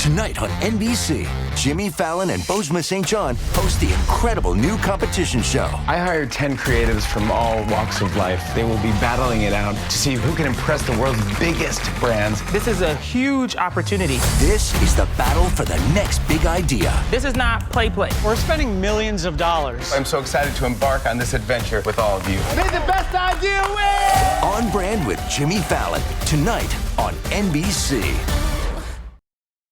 Tonight on NBC, Jimmy Fallon and Bozoma St. John host the incredible new competition show. I hired 10 creatives from all walks of life. They will be battling it out to see who can impress the world's biggest brands. This is a huge opportunity. This is the battle for the next big idea. This is not play. We're spending millions of dollars. I'm so excited to embark on this adventure with all of you. May the best idea win! On Brand with Jimmy Fallon, tonight on NBC.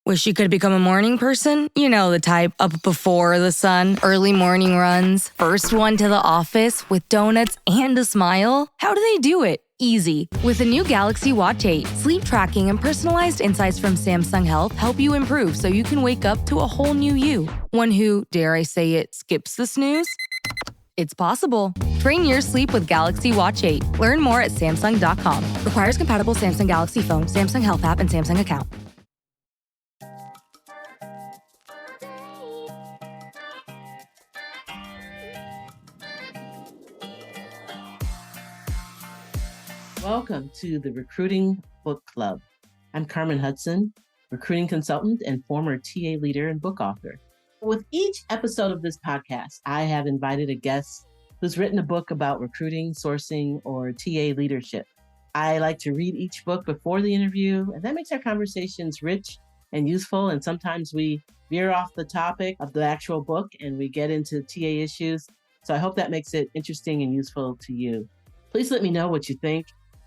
Wish you could become a morning person? You know the type, up before the sun, early morning runs, first one to the office with donuts and a smile. How do they do it? Easy. With the new Galaxy Watch 8, sleep tracking and personalized insights from Samsung Health help you improve so you can wake up to a whole new you. One who, dare I say it, skips the snooze? It's possible. Train your sleep with Galaxy Watch 8. Learn more at Samsung.com. Requires compatible Samsung Galaxy phone, Samsung Health app, and Samsung account. Welcome to the Recruiting Book Club. I'm Carmen Hudson, recruiting consultant and former TA leader and book author. With each episode of this podcast, I have invited a guest who's written a book about recruiting, sourcing, or TA leadership. I like to read each book before the interview, and that makes our conversations rich and useful. And sometimes we veer off the topic of the actual book and we get into TA issues. So I hope that makes it interesting and useful to you. Please let me know what you think.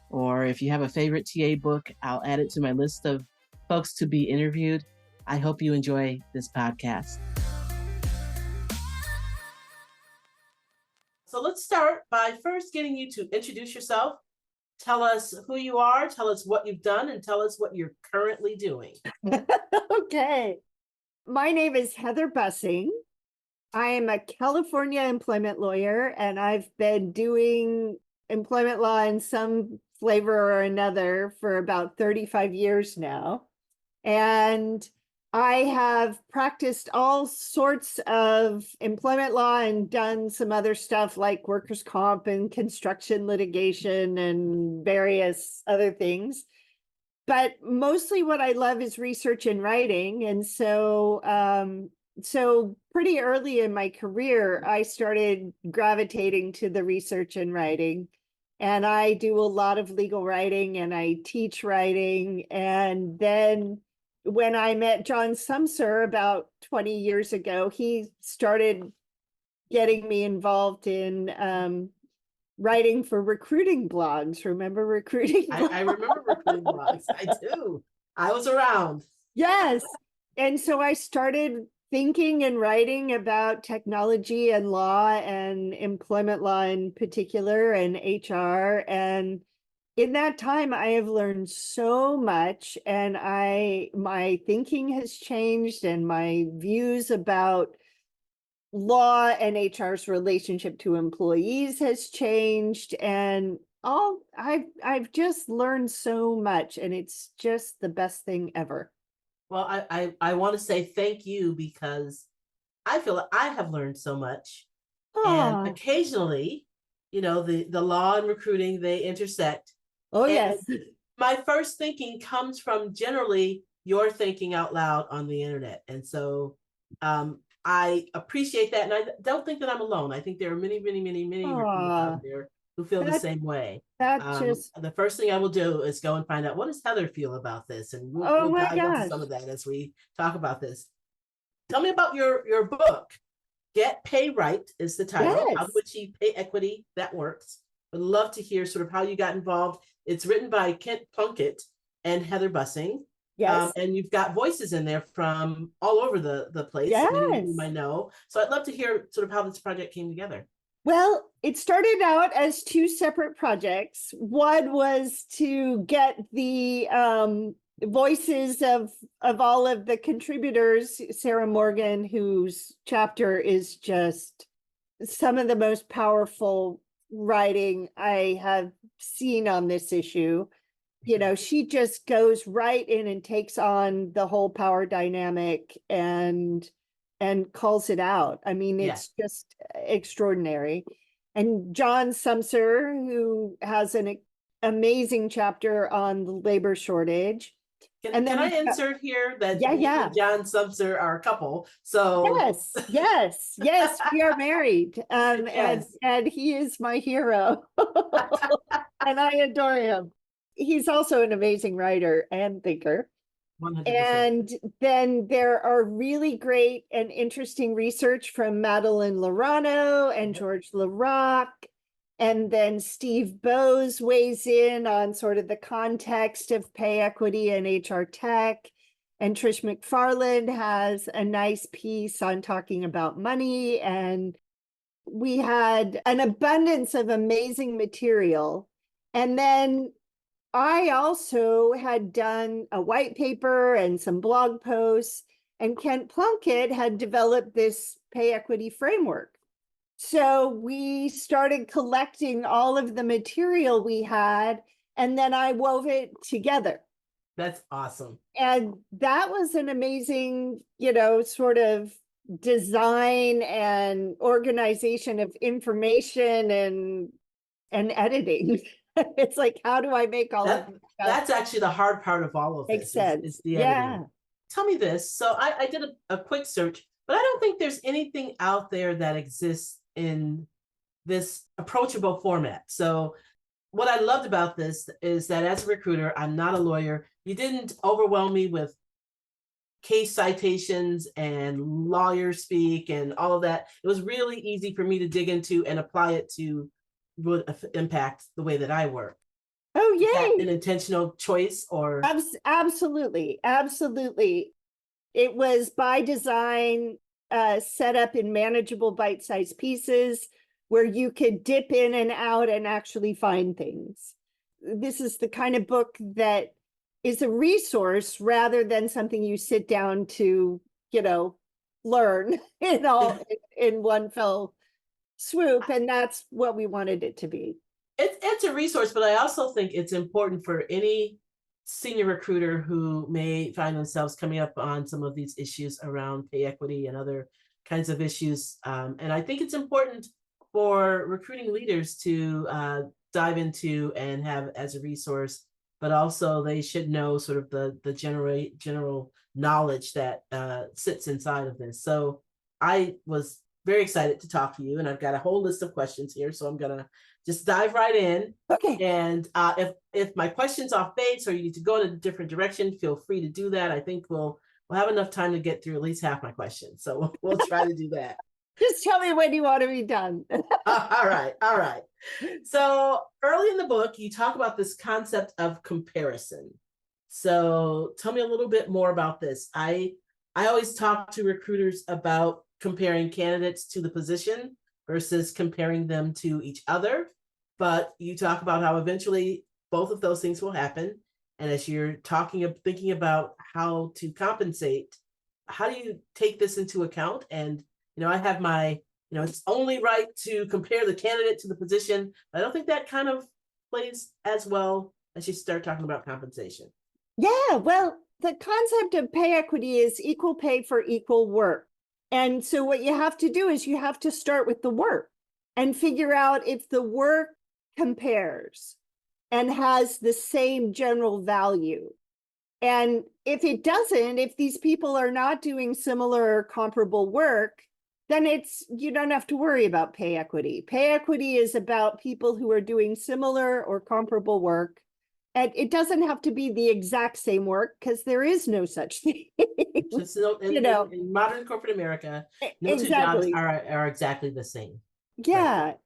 Or if you have a favorite TA book, I'll add it to my list of folks to be interviewed. I hope you enjoy this podcast. So let's start by first getting you to introduce yourself. Tell us who you are, tell us what you've done, and tell us what you're currently doing. Okay. My name is Heather Bussing. I am a California employment lawyer, and I've been doing employment law in some flavor or another for about 35 years now. And I have practiced all sorts of employment law and done some other stuff like workers' comp and construction litigation and various other things. But mostly what I love is research and writing. And so pretty early in my career, I started gravitating to the research and writing. And I do a lot of legal writing and I teach writing. And then when I met John Sumser about 20 years ago, he started getting me involved in writing for recruiting blogs. Remember recruiting blogs? I remember recruiting blogs. I do. I was around. Yes. And so I started thinking and writing about technology and law and employment law in particular and HR. And in that time, I have learned so much, and my thinking has changed and my views about law and HR's relationship to employees has changed. And I've just learned so much, and it's just the best thing ever. Well, I want to say thank you because I feel like I have learned so much. And occasionally, you know, the law and recruiting, they intersect. Oh, and yes. My first thinking comes from generally your thinking out loud on the internet. And so I appreciate that. And I don't think that I'm alone. I think there are many, many, many, many recruiters out there who feel the same way. The first thing I will do is go and find out, what does Heather feel about this? And we'll dive into some of that as we talk about this. Tell me about your book. Get Pay Right is the title. Yes. How to Achieve Pay Equity That Works. Would love to hear sort of how you got involved. It's written by Kent Plunkett and Heather Bussing. Yes. And you've got voices in there from all over the place. Yes. Many of whom I know. So I'd love to hear sort of how this project came together. Well, it started out as two separate projects. One was to get the voices of all of the contributors. Sarah Morgan, whose chapter is just some of the most powerful writing I have seen on this issue. You know, she just goes right in and takes on the whole power dynamic and calls it out. I mean, it's just extraordinary. And John Sumser, who has an amazing chapter on the labor shortage. Can I insert here that Yeah, me yeah. and John Sumser are a couple? So Yes, we are married. Yes. And he is my hero. And I adore him. He's also an amazing writer and thinker. 100%. And then there are really great and interesting research from Madeline Lorano and George LaRock. And then Steve Bowes weighs in on sort of the context of pay equity and HR tech. And Trish McFarland has a nice piece on talking about money. And we had an abundance of amazing material. And then I also had done a white paper and some blog posts, and Kent Plunkett had developed this pay equity framework. So we started collecting all of the material we had, and then I wove it together. That's awesome. And that was an amazing, sort of design and organization of information and editing. It's like, how do I make all of this stuff That's actually the hard part of all of make this sense? is the Yeah. editing. Tell me this. So I did a quick search, but I don't think there's anything out there that exists in this approachable format. So what I loved about this is that as a recruiter, I'm not a lawyer. You didn't overwhelm me with case citations and lawyer speak and all of that. It was really easy for me to dig into and apply it to would impact the way that I work. Oh, Is that yay. an intentional choice or? Absolutely. Absolutely. It was by design, set up in manageable bite-sized pieces where you could dip in and out and actually find things. This is the kind of book that is a resource rather than something you sit down to, learn in one fell swoop. And that's what we wanted it to be. It's a resource, but I also think it's important for any senior recruiter who may find themselves coming up on some of these issues around pay equity and other kinds of issues. And I think it's important for recruiting leaders to dive into and have as a resource, but also they should know sort of the general knowledge that sits inside of this. So I was very excited to talk to you, and I've got a whole list of questions here, so I'm gonna just dive right in. Okay. And if my question's off base or you need to go in a different direction, feel free to do that. I think we'll have enough time to get through at least half my questions, so we'll try to do that. Just tell me when you want to be done. All right. So early in the book, you talk about this concept of comparison. So tell me a little bit more about this. I always talk to recruiters about comparing candidates to the position versus comparing them to each other. But you talk about how eventually both of those things will happen. And as you're thinking about how to compensate, how do you take this into account? And, I have my, it's only right to compare the candidate to the position. But I don't think that kind of plays as well as you start talking about compensation. Yeah, well, the concept of pay equity is equal pay for equal work. And so what you have to do is you have to start with the work and figure out if the work compares and has the same general value. And if it doesn't, if these people are not doing similar or comparable work, then you don't have to worry about pay equity. Pay equity is about people who are doing similar or comparable work. And it doesn't have to be the exact same work because there is no such thing. Just in modern corporate America, no two jobs are exactly the same. Yeah. Right.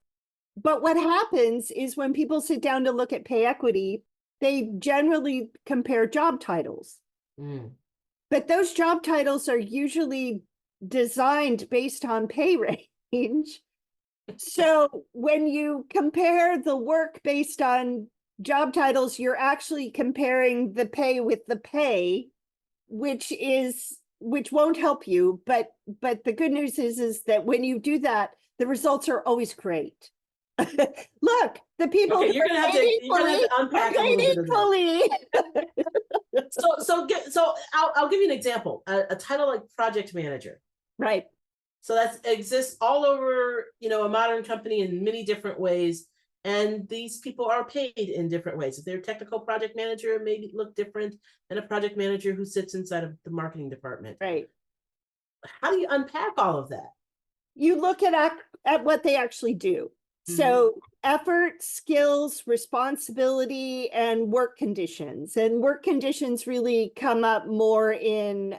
But what happens is when people sit down to look at pay equity, they generally compare job titles. Mm. But those job titles are usually designed based on pay range. So when you compare the work based on job titles, you're actually comparing the pay with the pay, which won't help you. But the good news is that when you do that, the results are always great. Look, the people Okay, you're gonna have to unpack a little bit of that. So I'll give you an example. A title like project manager. Right. So that exists all over, a modern company in many different ways. And these people are paid in different ways. If they're a technical project manager, it may look different than a project manager who sits inside of the marketing department. Right. How do you unpack all of that? You look at what they actually do. So effort, skills, responsibility, and work conditions. And work conditions really come up more in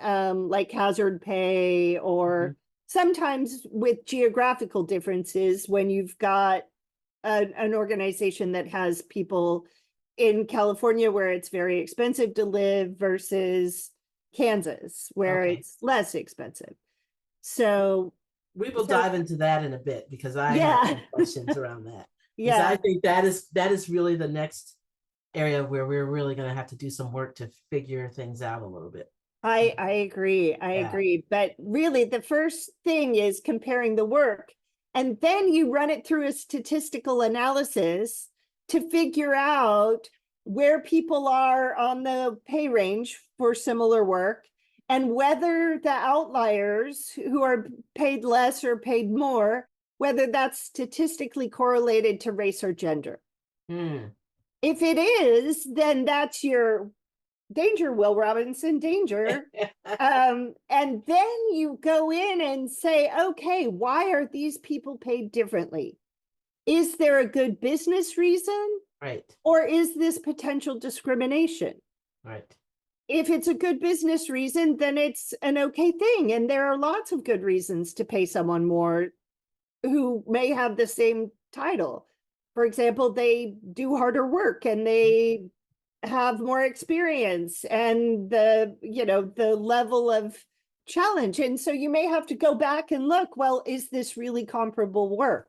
like hazard pay or sometimes with geographical differences when you've got an organization that has people in California where it's very expensive to live versus Kansas where it's less expensive. So we will dive into that in a bit because I have some questions around that. Yeah, I think that is really the next area where we're really going to have to do some work to figure things out a little bit. I agree. I agree. But really, the first thing is comparing the work. And then you run it through a statistical analysis to figure out where people are on the pay range for similar work and whether the outliers who are paid less or paid more, whether that's statistically correlated to race or gender. If it is, then that's your danger, Will Robinson, danger. And then you go in and say, okay, why are these people paid differently? Is there a good business reason? Right. Or is this potential discrimination? Right. If it's a good business reason, then it's an okay thing. And there are lots of good reasons to pay someone more who may have the same title. For example, they do harder work and they have more experience and the level of challenge. And so you may have to go back and look, well, is this really comparable work?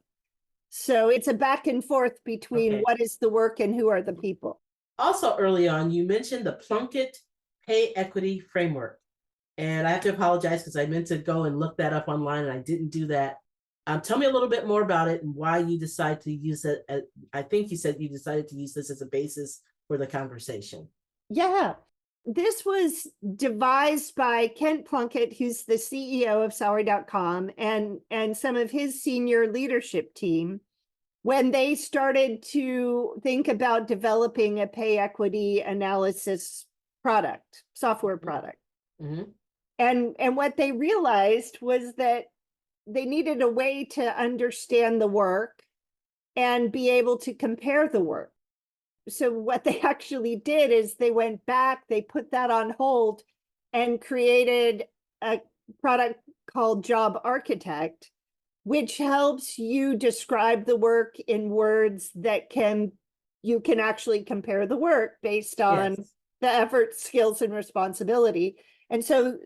So it's a back and forth between what is the work and who are the people. Also, early on, you mentioned the Plunkett Pay Equity Framework. And I have to apologize because I meant to go and look that up online and I didn't do that. Tell me a little bit more about it and why you decided to use it. I think you said you decided to use this as a basis for the conversation. Yeah, this was devised by Kent Plunkett, who's the CEO of Salary.com, and some of his senior leadership team when they started to think about developing a pay equity analysis product, software product. And what they realized was that they needed a way to understand the work and be able to compare the work. So what they actually did is they went back, they put that on hold and created a product called Job Architect, which helps you describe the work in words that you can actually compare the work based on the effort, skills, and responsibility. And so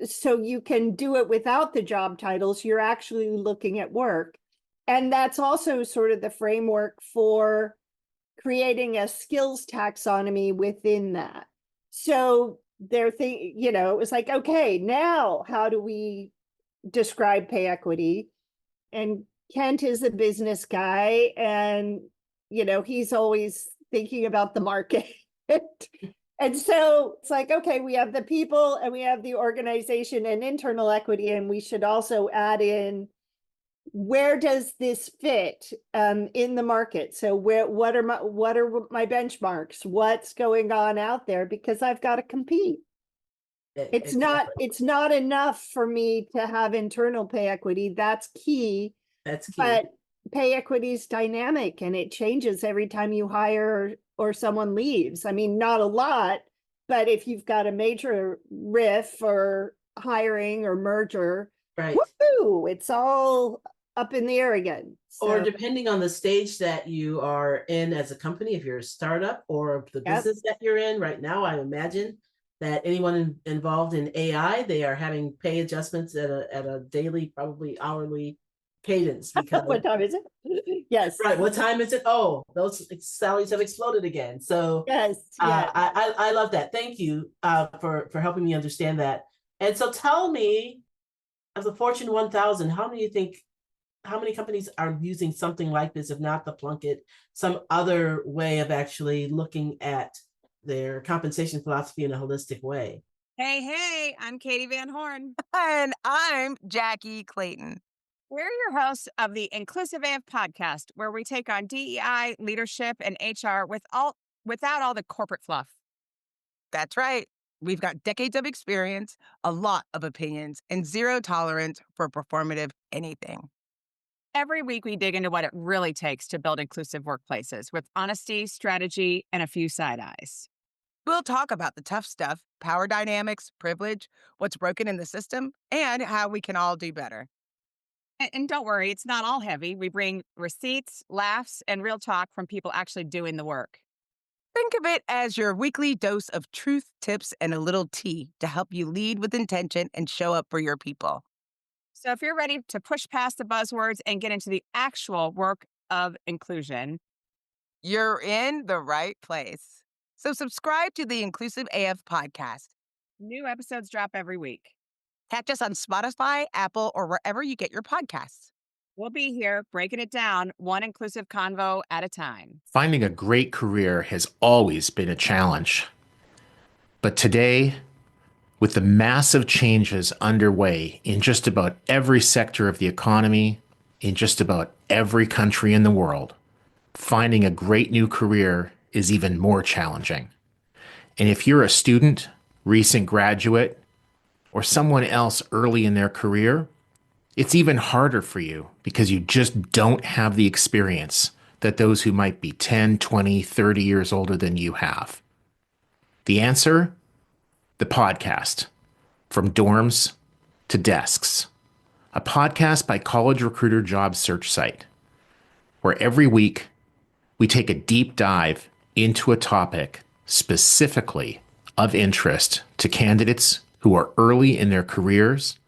you can do it without the job titles. You're actually looking at work. And that's also sort of the framework for creating a skills taxonomy within that. So they're it was like, okay, now how do we describe pay equity? And Kent is a business guy and, he's always thinking about the market. And so it's like, okay, we have the people and we have the organization and internal equity, and we should also add in where does this fit in the market? So what are my benchmarks? What's going on out there? Because I've got to compete. It's not enough for me to have internal pay equity. That's key. But pay equity is dynamic and it changes every time you hire or someone leaves. I mean, not a lot, but if you've got a major riff or hiring or merger, woohoo, it's all up in the air again. So, or depending on the stage that you are in as a company, if you're a startup or the business that you're in right now, I imagine that anyone involved in AI, they are having pay adjustments at a daily, probably hourly cadence. Because what time is it? Yes. Right. What time is it? Oh, those salaries have exploded again. So I love that. Thank you for helping me understand that. And so tell me, of the Fortune 1000, how many companies are using something like this, if not the Plunkett, some other way of actually looking at their compensation philosophy in a holistic way? Hey, I'm Katie Van Horn. And I'm Jackie Clayton. We're your hosts of the Inclusive AF podcast, where we take on DEI, leadership, and HR without all the corporate fluff. That's right. We've got decades of experience, a lot of opinions, and zero tolerance for performative anything. Every week, we dig into what it really takes to build inclusive workplaces with honesty, strategy, and a few side eyes. We'll talk about the tough stuff, power dynamics, privilege, what's broken in the system, and how we can all do better. And don't worry, it's not all heavy. We bring receipts, laughs, and real talk from people actually doing the work. Think of it as your weekly dose of truth, tips, and a little tea to help you lead with intention and show up for your people. So if you're ready to push past the buzzwords and get into the actual work of inclusion, you're in the right place. So subscribe to the Inclusive AF podcast. New episodes drop every week. Catch us on Spotify, Apple, or wherever you get your podcasts. We'll be here breaking it down one inclusive convo at a time. Finding a great career has always been a challenge. But today, with the massive changes underway in just about every sector of the economy, in just about every country in the world, finding a great new career is even more challenging. And if you're a student, recent graduate, or someone else early in their career, it's even harder for you because you just don't have the experience that those who might be 10, 20, 30 years older than you have. The answer? The podcast. From dorms to desks. A podcast by College Recruiter job search site, where every week we take a deep dive into a topic specifically of interest to candidates who are early in their careers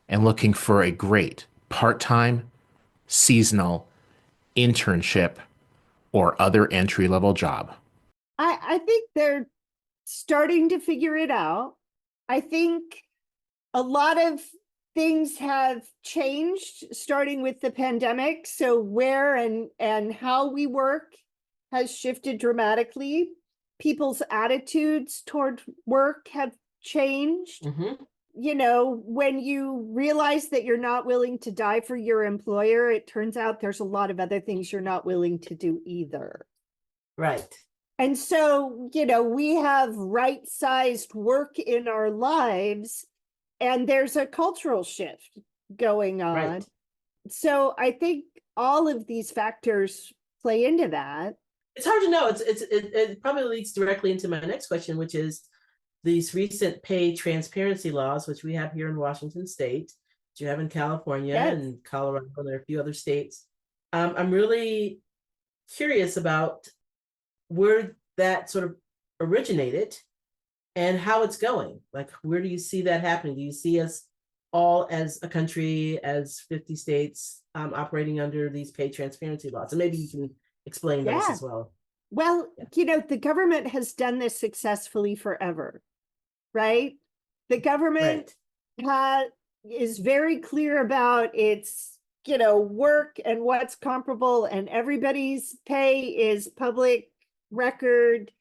and looking for a great part-time, seasonal, internship, or other entry-level job. I think they're starting to figure it out. I think a lot of things have changed starting with the pandemic. So where and how we work has shifted dramatically. People's attitudes toward work have changed. Mm-hmm. You know, when you realize that you're not willing to die for your employer, it turns out there's a lot of other things you're not willing to do either. Right. And so, you know, we have right-sized work in our lives, and there's a cultural shift going on. Right. So I think all of these factors play into that. It's hard to know. It probably leads directly into my next question, which is these recent pay transparency laws, which we have here in Washington State, which you have in California and Colorado, and there are a few other states. I'm really curious about where that sort of originated and how it's going. Like, where do you see that happening? Do you see us all as a country, as 50 states operating under these pay transparency laws? And maybe you can explain this as well. Well, you know, the government has done this successfully forever, right? The government is very clear about its, you know, work and what's comparable, and everybody's pay is public record,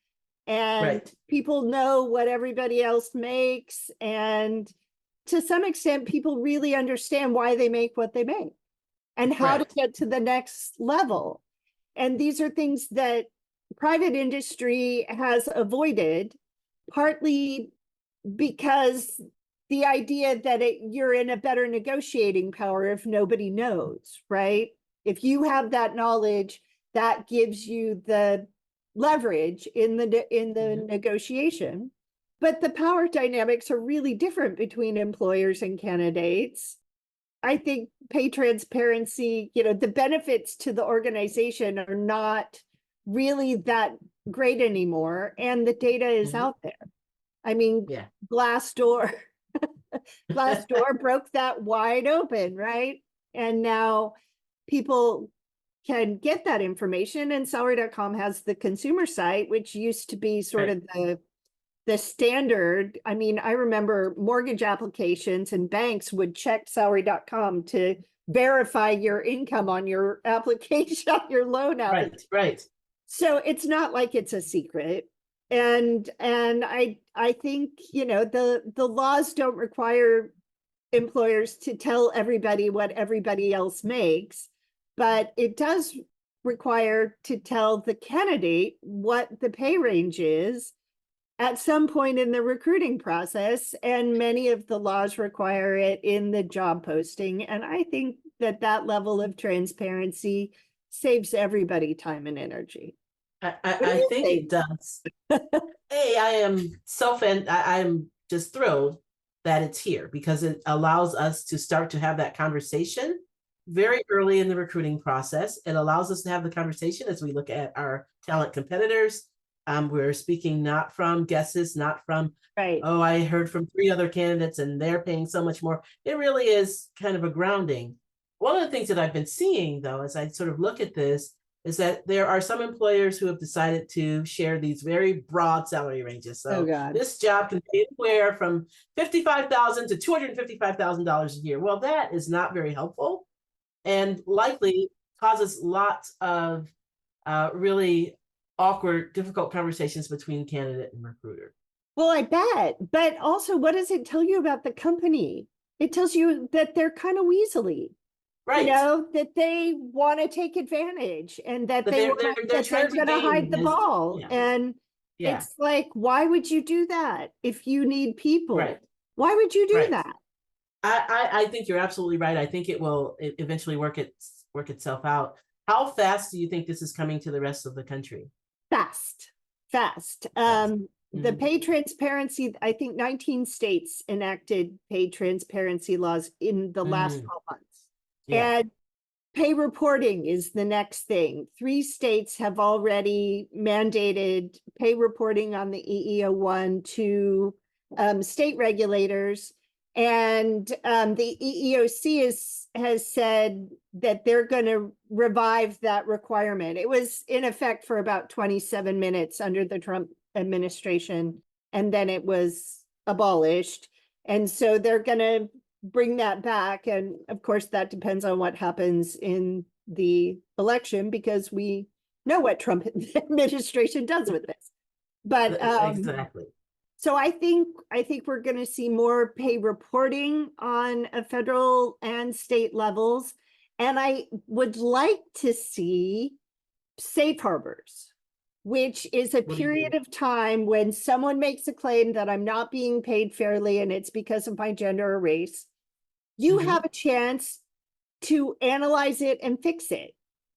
and people know what everybody else makes. And to some extent, people really understand why they make what they make and how to get to the next level. And these are things that private industry has avoided, partly because the idea that you're in a better negotiating power if nobody knows, right? If you have that knowledge, that gives you the leverage in the negotiation. But the power dynamics are really different between employers and candidates. I think pay transparency, you know, the benefits to the organization are not really that great anymore. And the data is out there. I mean, Glassdoor broke that wide open, right? And now people can get that information, and salary.com has the consumer site, which used to be sort of the standard. I mean, I remember mortgage applications and banks would check salary.com to verify your income on your application, your loan application. Right. So it's not like it's a secret. And I think, you know, the laws don't require employers to tell everybody what everybody else makes, but it does require to tell the candidate what the pay range is at some point in the recruiting process. And many of the laws require it in the job posting. And I think that that level of transparency saves everybody time and energy. I think it does. Hey, I'm just thrilled that it's here because it allows us to start to have that conversation very early in the recruiting process. It allows us to have the conversation as we look at our talent competitors. We're speaking not from guesses, not from, right. Oh, I heard from 3 other candidates and they're paying so much more. It really is kind of a grounding. One of the things that I've been seeing, though, as I sort of look at this, is that there are some employers who have decided to share these very broad salary ranges. So this job can pay anywhere from $55,000 to $255,000 a year. Well, that is not very helpful and likely causes lots of really awkward, difficult conversations between candidate and recruiter. Well, I bet. But also, what does it tell you about the company? It tells you that they're kind of weaselly. Right. You know, that they want to take advantage and that they're going to hide the ball. Yeah. And it's like, why would you do that if you need people? Right. Why would you do that? I think you're absolutely right. I think it will eventually work itself out. How fast do you think this is coming to the rest of the country? Fast. The pay transparency, I think 19 states enacted pay transparency laws in the last 12 months. Yeah. And pay reporting is the next thing. 3 states have already mandated pay reporting on the EEO-1 to state regulators. And the EEOC has said that they're going to revive that requirement. It was in effect for about 27 minutes under the Trump administration, and then it was abolished. And so they're going to bring that back. And of course, that depends on what happens in the election, because we know what Trump administration does with this. But exactly. So I think we're going to see more pay reporting on a federal and state levels. And I would like to see safe harbors, which is a period of time when someone makes a claim that I'm not being paid fairly and it's because of my gender or race. You have a chance to analyze it and fix it.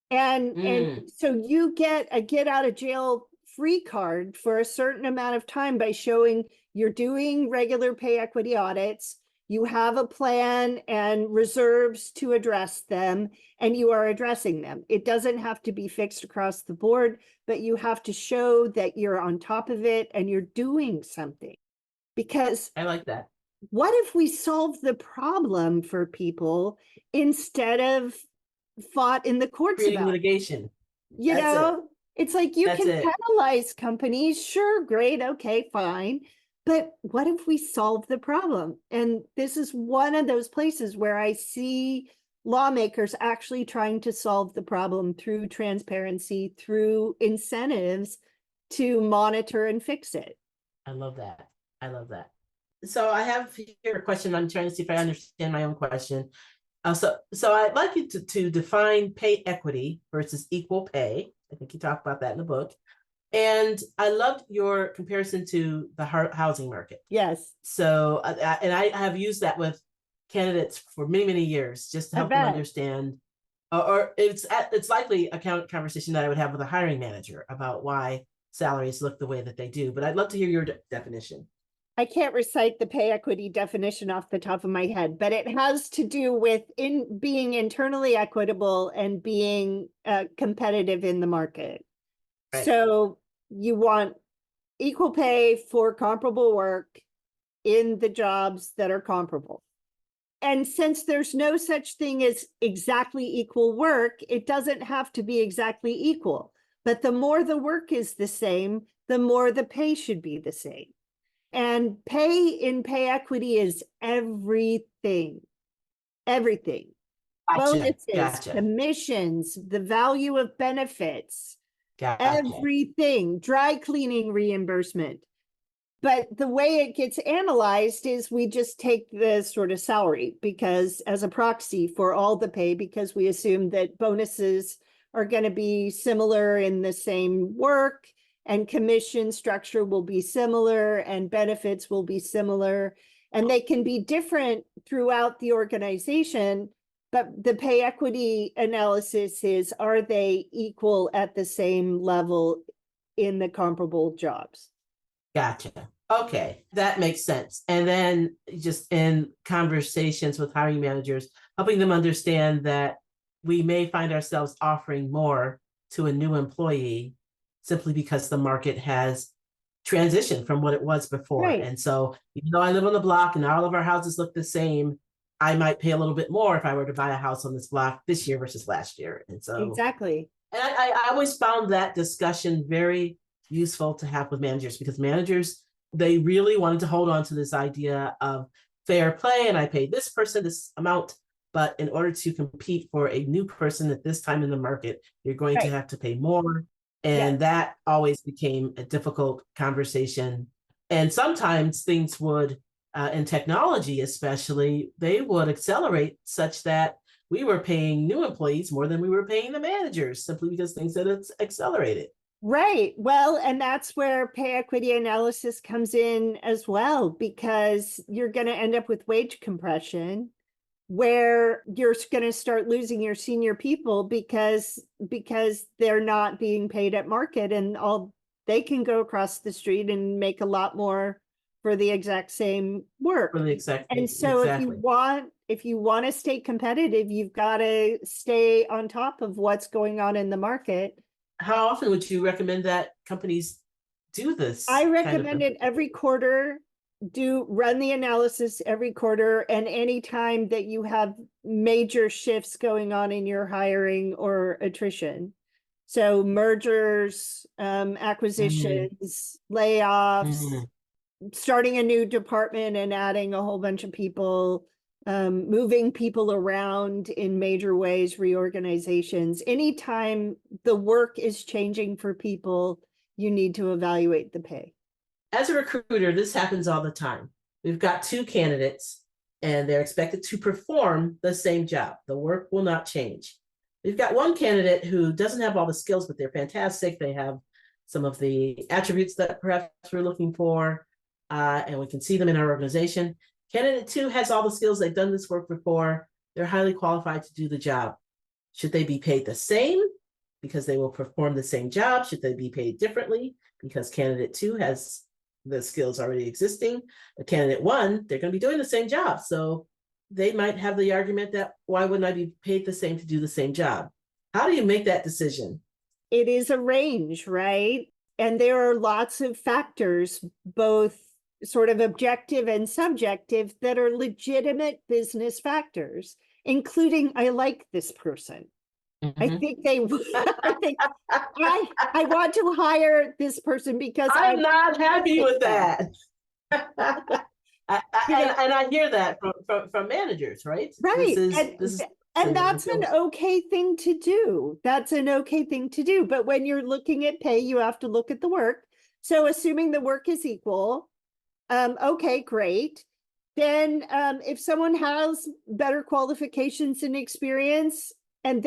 And so you get a get out of jail free card for a certain amount of time by showing you're doing regular pay equity audits, you have a plan and reserves to address them, and you are addressing them. It doesn't have to be fixed across the board, but you have to show that you're on top of it and you're doing something. Because I like that. What if we solve the problem for people instead of fought in the courts creating about litigation? You know, it's like you can penalize companies. Sure, great, okay, fine. But what if we solve the problem? And this is one of those places where I see lawmakers actually trying to solve the problem through transparency, through incentives to monitor and fix it. I love that. I love that. So I have here a question. I'm trying to see if I understand my own question. So I'd like you to define pay equity versus equal pay. I think you talked about that in the book. And I loved your comparison to the housing market. Yes. So, and I have used that with candidates for many, many years, just to help them understand, or it's likely a conversation that I would have with a hiring manager about why salaries look the way that they do. But I'd love to hear your definition. I can't recite the pay equity definition off the top of my head, but it has to do with being internally equitable and being competitive in the market. Right. So you want equal pay for comparable work in the jobs that are comparable. And since there's no such thing as exactly equal work, it doesn't have to be exactly equal. But the more the work is the same, the more the pay should be the same. And pay in pay equity is everything. Everything. Gotcha. Bonuses, commissions, the value of benefits, everything. Dry cleaning reimbursement. But the way it gets analyzed is we just take the sort of salary because as a proxy for all the pay, because we assume that bonuses are going to be similar in the same work and commission structure will be similar and benefits will be similar. And they can be different throughout the organization, but the pay equity analysis is, are they equal at the same level in the comparable jobs? Gotcha. Okay, that makes sense. And then just in conversations with hiring managers, helping them understand that we may find ourselves offering more to a new employee simply because the market has transitioned from what it was before. Right. And so, even though I live on the block and all of our houses look the same, I might pay a little bit more if I were to buy a house on this block this year versus last year. And so, Exactly. and I always found that discussion very useful to have with managers because managers, they really wanted to hold on to this idea of fair play. And I paid this person this amount, but in order to compete for a new person at this time in the market, you're going to have to pay more. And that always became a difficult conversation. And sometimes things would, in technology especially, they would accelerate such that we were paying new employees more than we were paying the managers simply because things had accelerated. Right. Well, and that's where pay equity analysis comes in as well, because you're going to end up with wage compression where you're going to start losing your senior people because they're not being paid at market and all they can go across the street and make a lot more for the exact same work. And so if you want to stay competitive, you've got to stay on top of what's going on in the market. How often would you recommend that companies do this? I recommend it every quarter. Run the analysis every quarter, and anytime that you have major shifts going on in your hiring or attrition. So mergers, acquisitions, layoffs, starting a new department and adding a whole bunch of people, moving people around in major ways, reorganizations. Anytime the work is changing for people, you need to evaluate the pay. As a recruiter, this happens all the time. We've got two candidates and they're expected to perform the same job. The work will not change. We've got one candidate who doesn't have all the skills, but they're fantastic. They have some of the attributes that perhaps we're looking for, and we can see them in our organization. Candidate two has all the skills. They've done this work before. They're highly qualified to do the job. Should they be paid the same because they will perform the same job? Should they be paid differently because candidate two has the skills already existing? But candidate one, they're going to be doing the same job. So they might have the argument that why wouldn't I be paid the same to do the same job? How do you make that decision? It is a range, right? And there are lots of factors, both sort of objective and subjective, that are legitimate business factors, including I like this person. I think I want to hire this person because I'm not happy with that. And I hear that from managers, right? Right. And that's an okay thing to do. That's an okay thing to do. But when you're looking at pay, you have to look at the work. So assuming the work is equal, okay, great. Then if someone has better qualifications and experience, and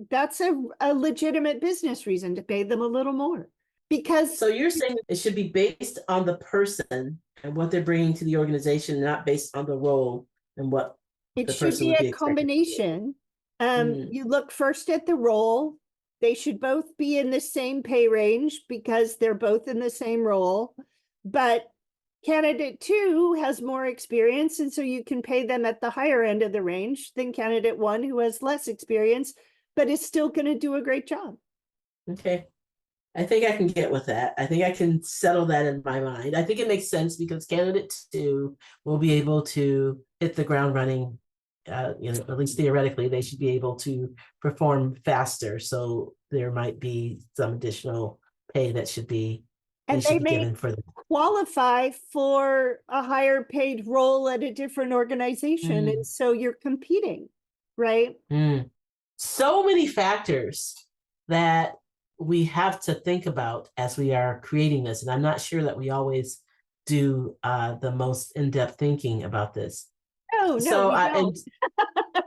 that's a legitimate business reason to pay them a little more. Because so you're saying it should be based on the person and what they're bringing to the organization, not based on the role and what it should be a combination. You look first at the role. They should both be in the same pay range because they're both in the same role. But candidate two has more experience, and so you can pay them at the higher end of the range than candidate one who has less experience, but is still going to do a great job. Okay. I think I can get with that. I think I can settle that in my mind. I think it makes sense because candidate two will be able to hit the ground running. At least theoretically, they should be able to perform faster. So there might be some additional pay that should be given for them. Qualify for a higher paid role at a different organization. And so you're competing, right? So many factors that we have to think about as we are creating this. And I'm not sure that we always do the most in-depth thinking about this. No, So we don't.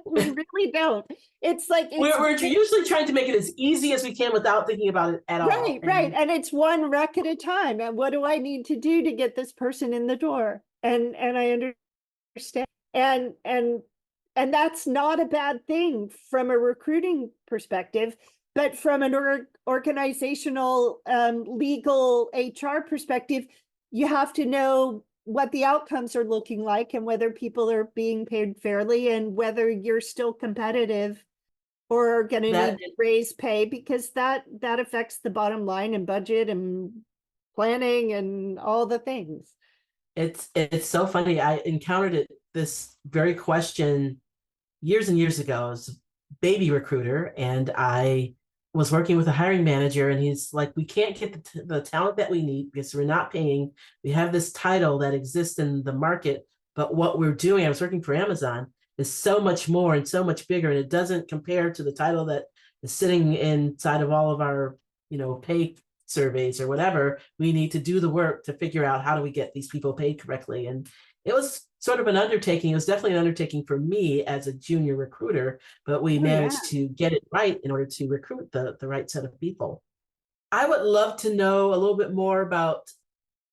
We really don't. It's like we're usually trying to make it as easy as we can without thinking about it at all. Right. And it's one rec at a time. And what do I need to do to get this person in the door? And I understand. And that's not a bad thing from a recruiting perspective, but from an organizational, legal HR perspective, you have to know what the outcomes are looking like and whether people are being paid fairly and whether you're still competitive or are going to need to raise pay, because that affects the bottom line and budget and planning and all the things. It's so funny. I encountered this very question years and years ago. I was a baby recruiter, and I was working with a hiring manager, and he's like, we can't get the talent that we need because we're not paying. We have this title that exists in the market, but what we're doing, I was working for Amazon, is so much more and so much bigger, and it doesn't compare to the title that is sitting inside of all of our, pay surveys or whatever. We need to do the work to figure out how do we get these people paid correctly. And it was sort of an undertaking. It was definitely an undertaking for me as a junior recruiter, but we managed to get it right in order to recruit the right set of people. I would love to know a little bit more about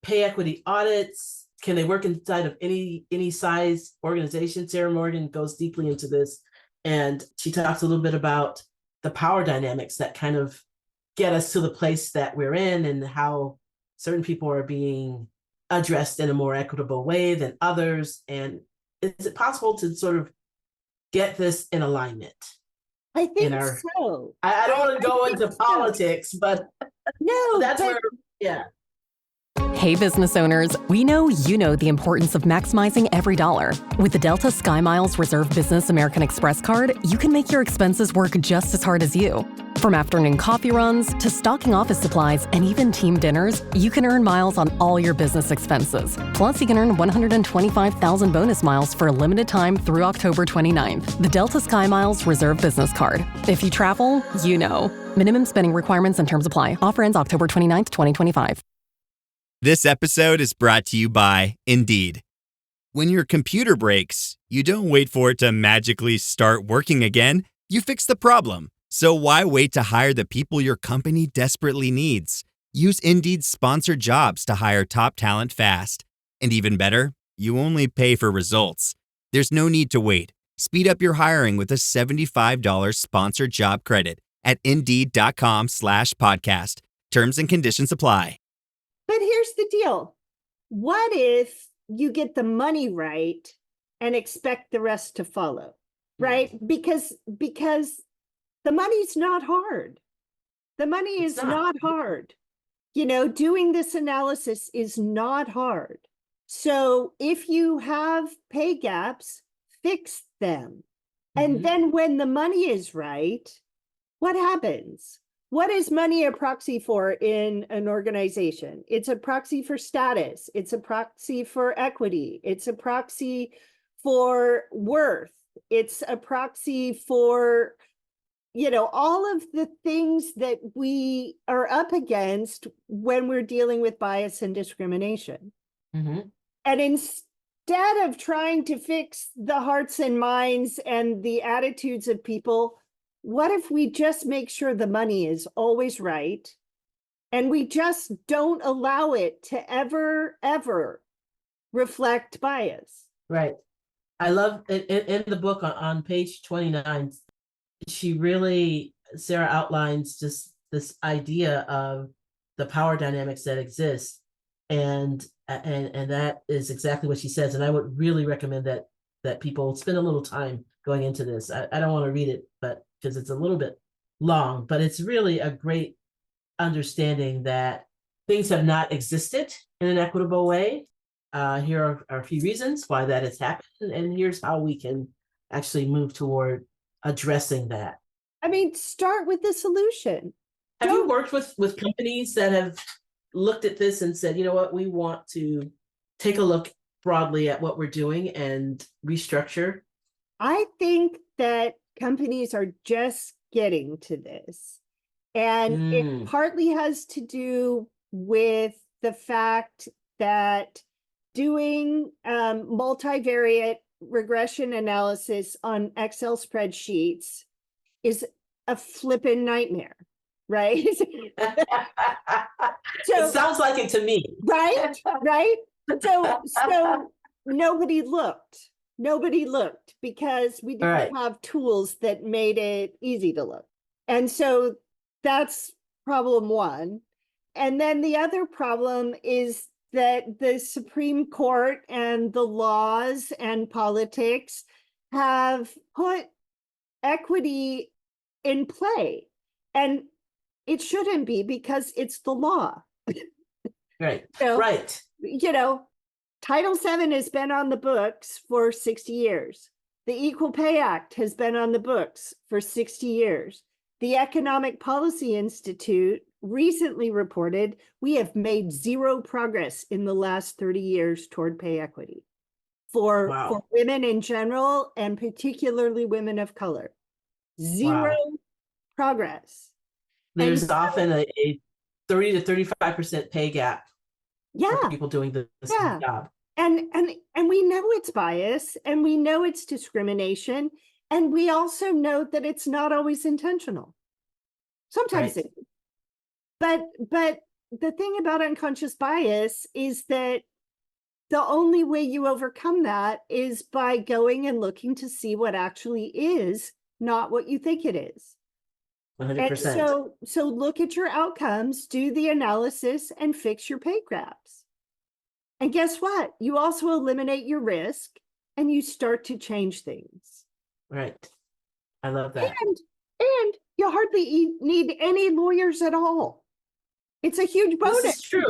pay equity audits. Can they work inside of any size organization? Sarah Morgan goes deeply into this, and she talks a little bit about the power dynamics that kind of get us to the place that we're in and how certain people are being addressed in a more equitable way than others. And is it possible to sort of get this in alignment? I think so. I don't want to go into politics, but no, that's where, yeah. Hey, business owners, we know you know the importance of maximizing every dollar. With the Delta SkyMiles Reserve Business American Express card, you can make your expenses work just as hard as you. From afternoon coffee runs to stocking office supplies and even team dinners, you can earn miles on all your business expenses. Plus, you can earn 125,000 bonus miles for a limited time through October 29th. The Delta SkyMiles Reserve Business Card. If you travel, you know. Minimum spending requirements and terms apply. Offer ends October 29th, 2025. This episode is brought to you by Indeed. When your computer breaks, you don't wait for it to magically start working again. You fix the problem. So why wait to hire the people your company desperately needs? Use Indeed's sponsored jobs to hire top talent fast. And even better, you only pay for results. There's no need to wait. Speed up your hiring with a $75 sponsored job credit at Indeed.com/podcast. Terms and conditions apply. But here's the deal. What if you get the money right and expect the rest to follow, right? Because the money's not hard. The money is not hard. Doing this analysis is not hard. So if you have pay gaps, fix them. And then when the money is right, what happens? What is money a proxy for in an organization? It's a proxy for status. It's a proxy for equity. It's a proxy for worth. It's a proxy for, all of the things that we are up against when we're dealing with bias and discrimination. And instead of trying to fix the hearts and minds and the attitudes of people, what if we just make sure the money is always right and we just don't allow it to ever reflect bias? Right. I love it in the book on page 29. Sarah outlines just this idea of the power dynamics that exist. And that is exactly what she says. And I would really recommend that people spend a little time going into this. I don't want to read it, but because it's a little bit long, but it's really a great understanding that things have not existed in an equitable way. Here are a few reasons why that has happened, and here's how we can actually move toward addressing that. Start with the solution. Have you worked with companies that have looked at this and said, you know what, we want to take a look broadly at what we're doing and restructure? I think that companies are just getting to this. And it partly has to do with the fact that doing multivariate regression analysis on Excel spreadsheets is a flippin' nightmare, right? So it sounds like it to me. Right. So nobody looked because we didn't have tools that made it easy to look. And so that's problem one. And then the other problem is that the Supreme Court and the laws and politics have put equity in play. And it shouldn't be because it's the law. Right. Title VII has been on the books for 60 years. The Equal Pay Act has been on the books for 60 years. The Economic Policy Institute recently reported we have made zero progress in the last 30 years toward pay equity for women in general and particularly women of color. Zero progress. There's often a 30 to 35% pay gap for people doing the same job. And we know it's bias and we know it's discrimination. And we also know that it's not always intentional. Sometimes it is. But the thing about unconscious bias is that the only way you overcome that is by going and looking to see what actually is, not what you think it is. 100%. And so look at your outcomes, do the analysis, and fix your pay gaps. And guess what? You also eliminate your risk and you start to change things. Right. I love that. And you hardly need any lawyers at all. It's a huge bonus. This is true.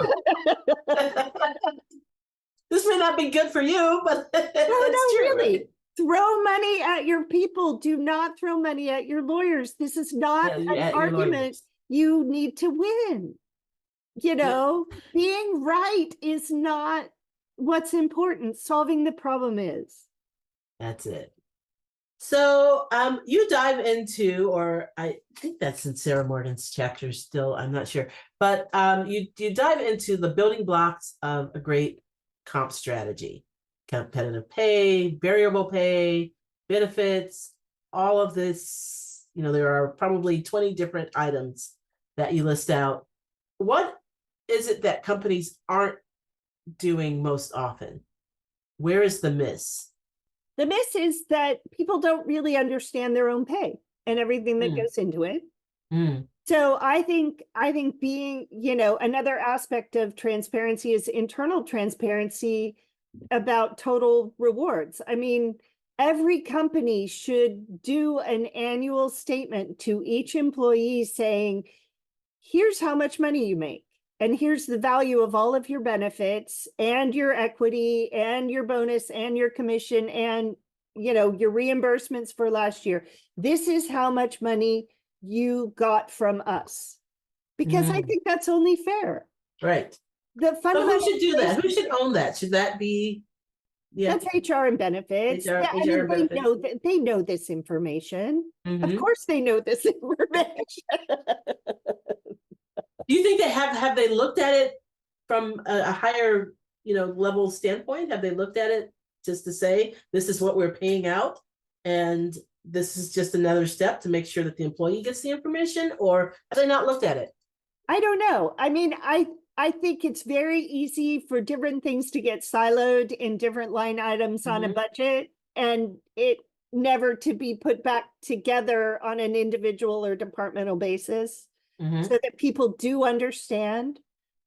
This may not be good for you, but it's true, really. Right? Throw money at your people. Do not throw money at your lawyers. This is not an argument you need to win. Being right is not what's important. Solving the problem is. That's it. So you dive into, or I think that's in Sarah Morgan's chapter still, I'm not sure, but you dive into the building blocks of a great comp strategy. Competitive pay, variable pay, benefits, all of this. There are probably 20 different items that you list out. What is it that companies aren't doing most often? Where is the miss? The miss is that people don't really understand their own pay and everything that goes into it. So I think being, another aspect of transparency is internal transparency about total rewards. I mean, every company should do an annual statement to each employee saying, here's how much money you make, and here's the value of all of your benefits and your equity and your bonus and your commission and, your reimbursements for last year. This is how much money you got from us. Because I think that's only fair. Right. The fundamental who should do that? Who should own that? Should that be? That's HR and benefits. They know this information. Of course they know this information. Do you think have they looked at it from a higher, level standpoint? Have they looked at it just to say, this is what we're paying out, and this is just another step to make sure that the employee gets the information, or have they not looked at it? I don't know. I mean, I think it's very easy for different things to get siloed in different line items on a budget, and it never to be put back together on an individual or departmental basis so that people do understand.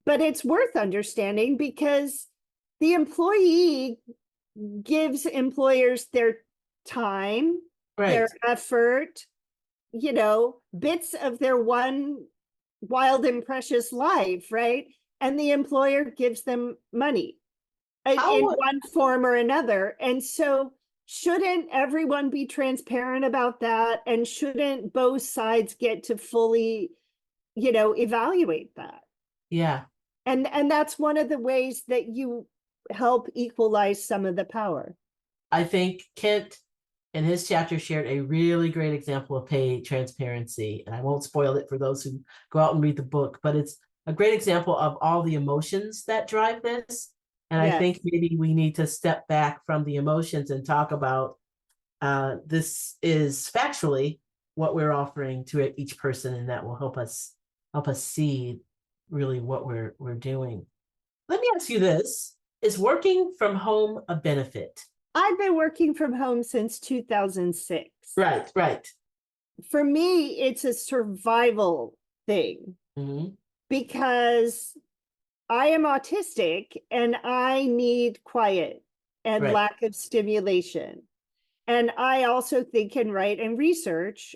But it's worth understanding because the employee gives employers their time, their effort, bits of their one wild and precious life, right? And the employer gives them money in one form or another. And so shouldn't everyone be transparent about that? And shouldn't both sides get to fully, evaluate that? Yeah. And that's one of the ways that you help equalize some of the power. I think Kent in his chapter shared a really great example of pay transparency. And I won't spoil it for those who go out and read the book, but it's a great example of all the emotions that drive this. And I think Yes. maybe we need to step back from the emotions and talk about this is factually what we're offering to each person, and that will help us see really what we're doing. Let me ask you this: is working from home a benefit? I've been working from home since 2006. Right. For me, it's a survival thing because I am autistic and I need quiet and Right. lack of stimulation. And I also think and write and research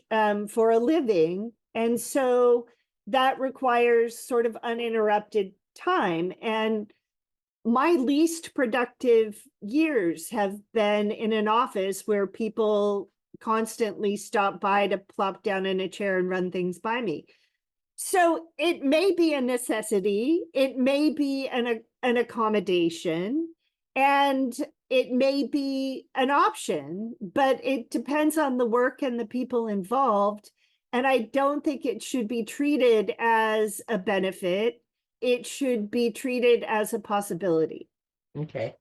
for a living. And so that requires sort of uninterrupted time. And my least productive years have been in an office where people constantly stop by to plop down in a chair and run things by me. So it may be a necessity, it may be an accommodation, and it may be an option, but it depends on the work and the people involved. And I don't think it should be treated as a benefit. It should be treated as a possibility. Okay.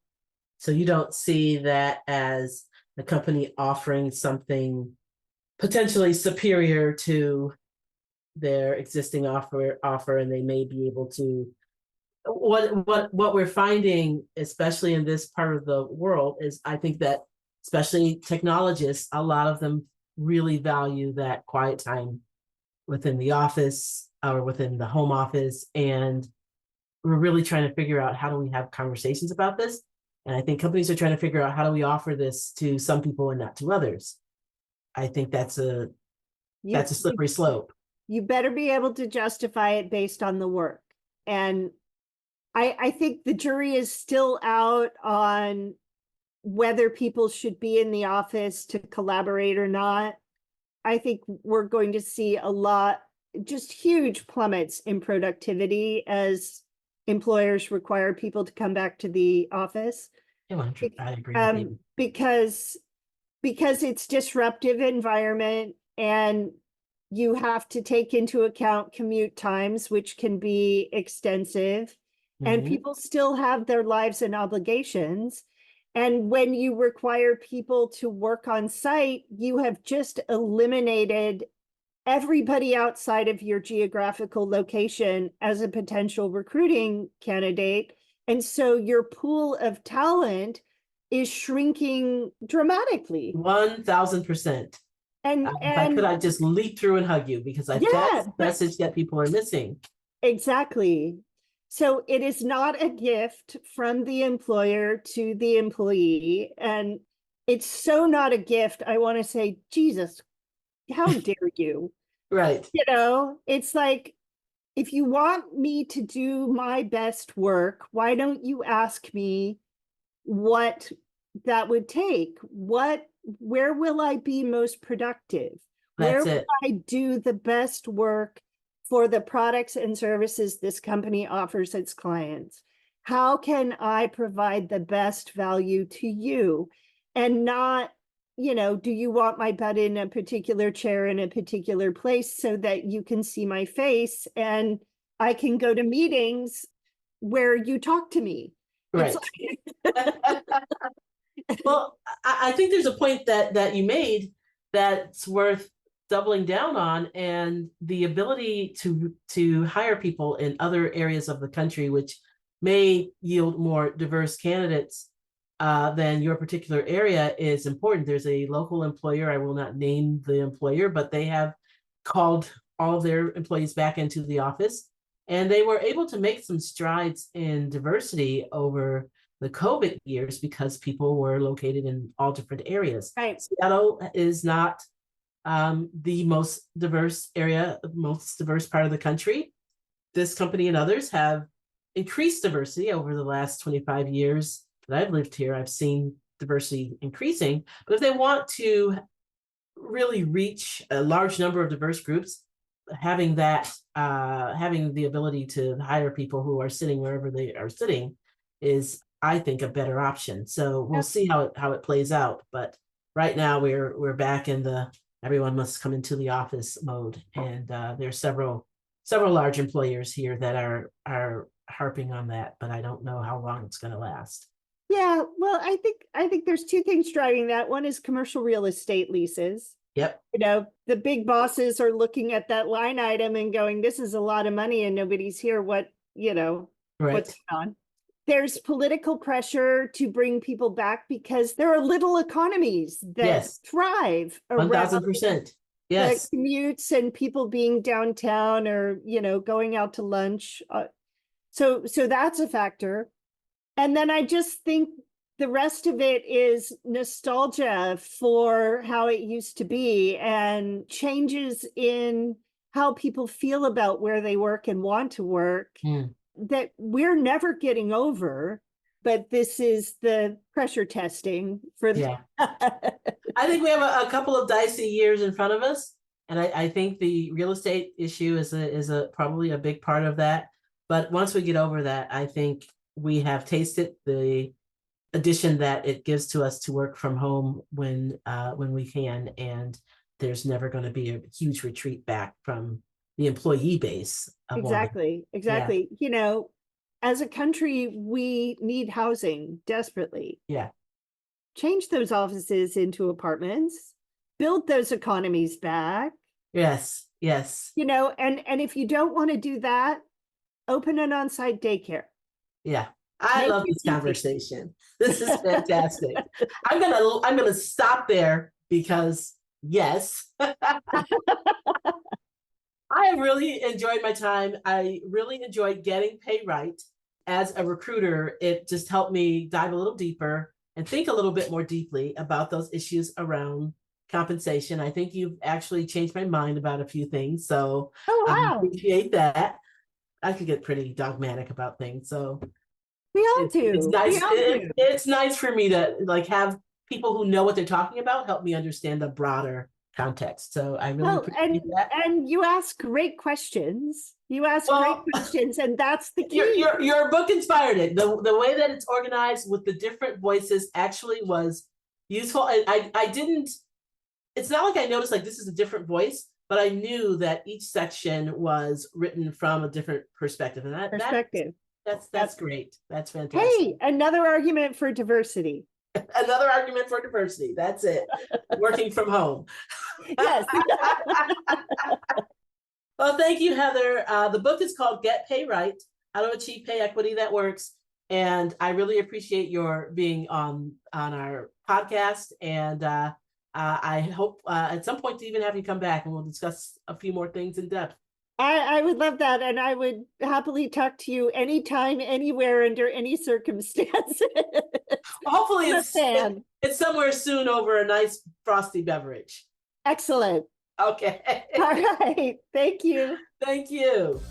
So you don't see that as the company offering something potentially superior to their existing offer, and they may be able to. What we're finding, especially in this part of the world, is I think that especially technologists, a lot of them really value that quiet time within the office or within the home office. And we're really trying to figure out how do we have conversations about this. And I think companies are trying to figure out how do we offer this to some people and not to others. I think that's a slippery slope. You better be able to justify it based on the work. And I think the jury is still out on whether people should be in the office to collaborate or not. I think we're going to see a lot, just huge plummets in productivity as employers require people to come back to the office. I agree with you. Because it's disruptive environment, and you have to take into account commute times, which can be extensive, and people still have their lives and obligations. And when you require people to work on site, you have just eliminated everybody outside of your geographical location as a potential recruiting candidate. And so your pool of talent is shrinking dramatically. 1000%. And if I could, I'd just leap through and hug you, because that's the message that people are missing. Exactly. So it is not a gift from the employer to the employee. And it's so not a gift. I want to say, Jesus, how dare you? Right. You know, it's like, if you want me to do my best work, why don't you ask me what that would take? Where will I be most productive? Where will I do the best work for the products and services this company offers its clients? How can I provide the best value to you? And not, do you want my butt in a particular chair in a particular place so that you can see my face and I can go to meetings where you talk to me? Right. Well, I think there's a point that you made that's worth doubling down on, and the ability to hire people in other areas of the country, which may yield more diverse candidates than your particular area, is important. There's a local employer, I will not name the employer, but they have called all of their employees back into the office, and they were able to make some strides in diversity over the COVID years because people were located in all different areas. Right. Seattle is not the most diverse area, most diverse part of the country. This company and others have increased diversity over the last 25 years that I've lived here. I've seen diversity increasing, but if they want to really reach a large number of diverse groups, having the ability to hire people who are sitting wherever they are sitting is, I think, a better option. So we'll see how it plays out. But right now we're back in the everyone must come into the office mode, and there's several large employers here that are harping on that, but I don't know how long it's going to last. Yeah, well, I think there's two things driving that. One is commercial real estate leases. Yep. You know, the big bosses are looking at that line item and going, this is a lot of money and nobody's here. What, you know, Right. what's going on? There's political pressure to bring people back because there are little economies that Yes. thrive around 1,000%. Yes. the commutes and people being downtown or, you know, going out to lunch. So that's a factor. And then I just think the rest of it is nostalgia for how it used to be and changes in how people feel about where they work and want to work that we're never getting over. But this is the pressure testing for the. Yeah. I think we have a couple of dicey years in front of us. And I think the real estate issue is probably a big part of that. But once we get over that, I think we have tasted the addition that it gives to us to work from home when we can, and there's never going to be a huge retreat back from the employee base. Exactly. Yeah. You know, as a country, we need housing desperately. Yeah. Change those offices into apartments, build those economies back. Yes. You know, and if you don't want to do that, open an on-site daycare. Yeah. I love this conversation. This is fantastic. I'm gonna stop there because yes. I really enjoyed my time. I really enjoyed getting Pay Right. As a recruiter, it just helped me dive a little deeper and think a little bit more deeply about those issues around compensation. I think you've actually changed my mind about a few things. So I appreciate that. I could get pretty dogmatic about things. So we all do. It's nice. It's nice for me to like have people who know what they're talking about help me understand the broader context. So I really appreciate that. And you ask great questions. Great questions, and that's the key. Your book inspired it. The way that it's organized with the different voices actually was useful. I didn't. It's not like I noticed like this is a different voice, but I knew that each section was written from a different perspective, and that's great. That's fantastic. Hey, another argument for diversity. Another argument for diversity. That's it. Working from home. Yes. Well, thank you, Heather. The book is called Get Pay Right, How to Achieve Pay Equity That Works. And I really appreciate your being on our podcast. And I hope at some point to even have you come back and we'll discuss a few more things in depth. I would love that. And I would happily talk to you anytime, anywhere, under any circumstances. Hopefully it's somewhere soon over a nice frosty beverage. Excellent. Okay. All right. Thank you. Thank you.